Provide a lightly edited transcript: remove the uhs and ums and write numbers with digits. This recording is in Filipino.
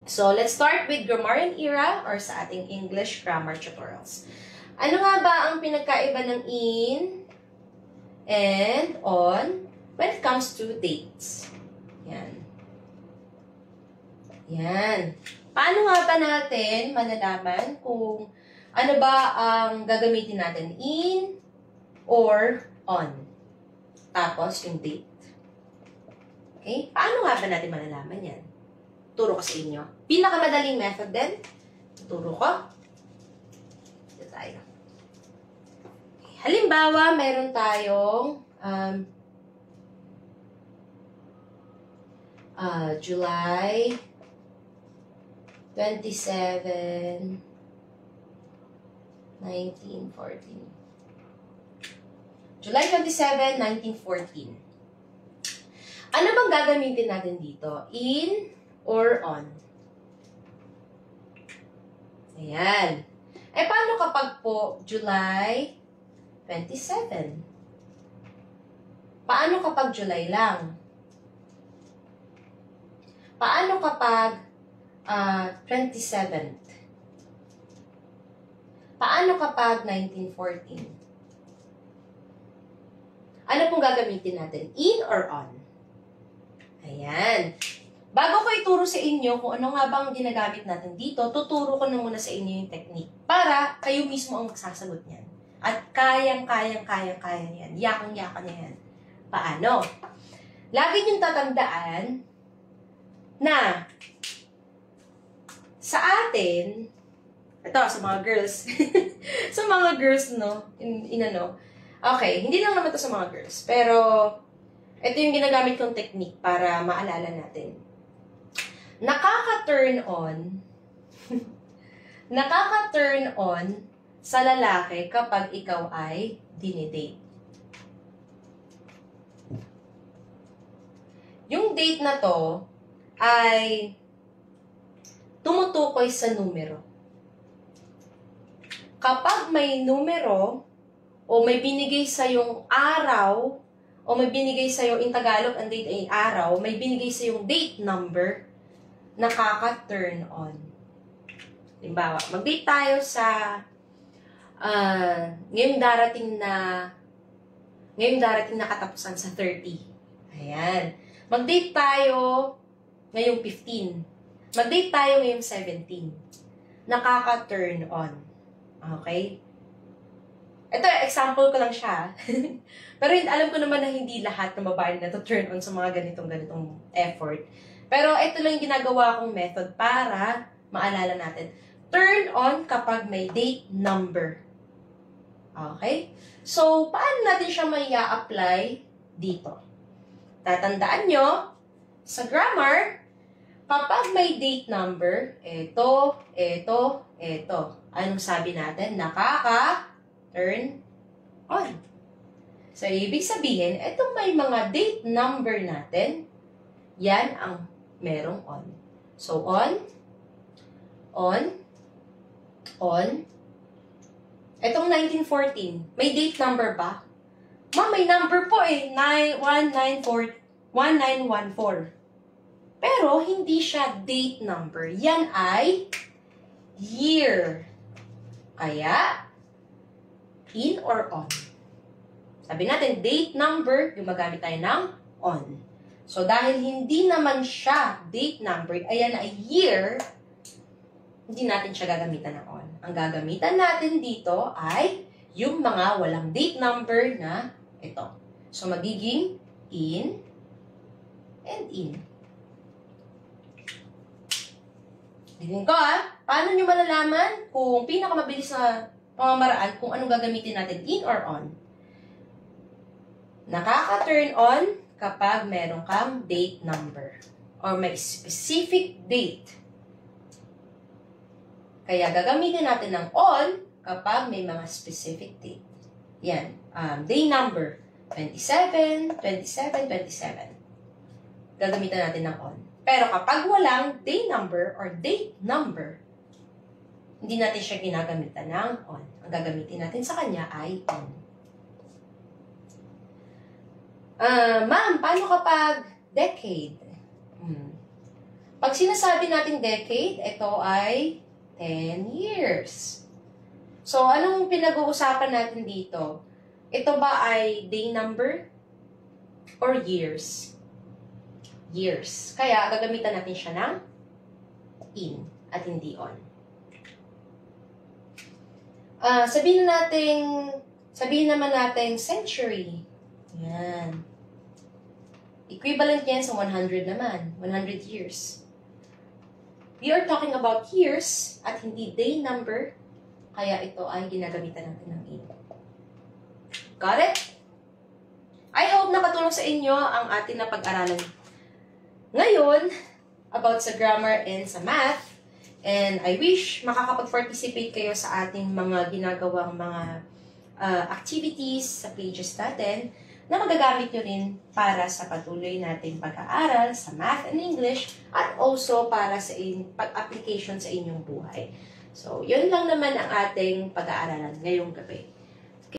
So, let's start with grammarian era or sa ating English grammar tutorials. Ano nga ba ang pinagkaiba ng in and on when it comes to dates? Yan. Yan. Paano nga ba natin malalaman kung ano ba ang gagamitin natin? In or on? Tapos yung date. Okay? Paano nga ba natin malalaman yan? Turo ko sa inyo. Pinakamadaling method din. Turo ko. Ito tayo. Okay. Halimbawa, meron tayong July 27, 1914. July 27, 1914. Ano bang gagamitin natin dito? In or on? Ayan. Eh, paano kapag po July 27? Paano kapag July lang? Paano kapag 27th? Paano kapag 1914? Ano pong gagamitin natin? In or on? Ayan. Bago ko ituro sa inyo kung ano nga bang ginagamit natin dito, tuturo ko na muna sa inyo yung technique para kayo mismo ang magsasagot niyan. At kayang niyan. Yakang-yakan niya yan. Paano? Lagi niyong tatandaan na sa atin, ito sa mga girls, sa mga girls, no? Okay, hindi lang naman ito sa mga girls, pero ito yung ginagamit kong technique para maalala natin. Nakaka-turn on sa lalaki kapag ikaw ay dinidate. Yung date na to ay tumutukoy sa numero. Kapag may numero o may binigay sa yung araw o may binigay sa yung in Tagalog ang date ay araw, may binigay sa yung date number, nakaka-turn on. Halimbawa, mag-date tayo sa ngayong darating na katapusan sa 30. Ayan. Mag-date tayo ngayong 15. Mag-date tayo ngayong 17. Nakaka-turn on. Okay? Ito, example ko lang siya. Pero alam ko naman na hindi lahat ng babae na to-turn on sa mga ganitong effort. Pero ito lang yung ginagawa kong method para maalala natin. Turn on kapag may date number. Okay? So, paano natin siya may apply dito? Tatandaan nyo, sa grammar, kapag may date number, ito. Anong sabi natin? Nakaka-turn on. So, ibig sabihin, itong may mga date number natin, yan ang merong on. So, on. Itong 1914, may date number ba? Ma, may number po eh. 1914. Pero, hindi siya date number. Yan ay year. Kaya, in or on? Sabi natin, date number, gumagamit tayo ng on. So, dahil hindi naman siya date number, ayan ay year, hindi natin siya gagamitan ng on. Ang gagamitan natin dito ay yung mga walang date number na ito. So, magiging in and in. Tingin ko paano nyo malalaman kung pinakamabilis na pamamaraan kung anong gagamitin natin, in or on? Nakaka-turn on kapag meron kang date number or may specific date. Kaya gagamitin natin ng on kapag may mga specific date. Yan. Day number 27. Gagamitin natin ng on. Pero kapag walang day number or date number, hindi natin siya ginagamitan ng on. Ang gagamitin natin sa kanya ay on. Ma'am, paano kapag decade? Pag sinasabi natin decade, ito ay 10 years. So, anong pinag-uusapan natin dito? Ito ba ay day number or years? Years. Kaya, gagamitan natin siya ng in at hindi on. Sabihin naman natin century. Yan. Equivalent yan sa 100 naman. 100 years. We are talking about years at hindi day number. Kaya ito ay ginagamitan natin ng in. Got it? I hope nakatulong sa inyo ang ating napag-aralan ngayon about sa grammar and sa math. And I wish makakapag-participate kayo sa ating mga ginagawang mga activities sa pages natin na magagamit nyo rin para sa patuloy nating pag-aaral sa math and English at also para sa pag-application sa inyong buhay. So, yun lang naman ang ating pag-aaralan ngayong gabi.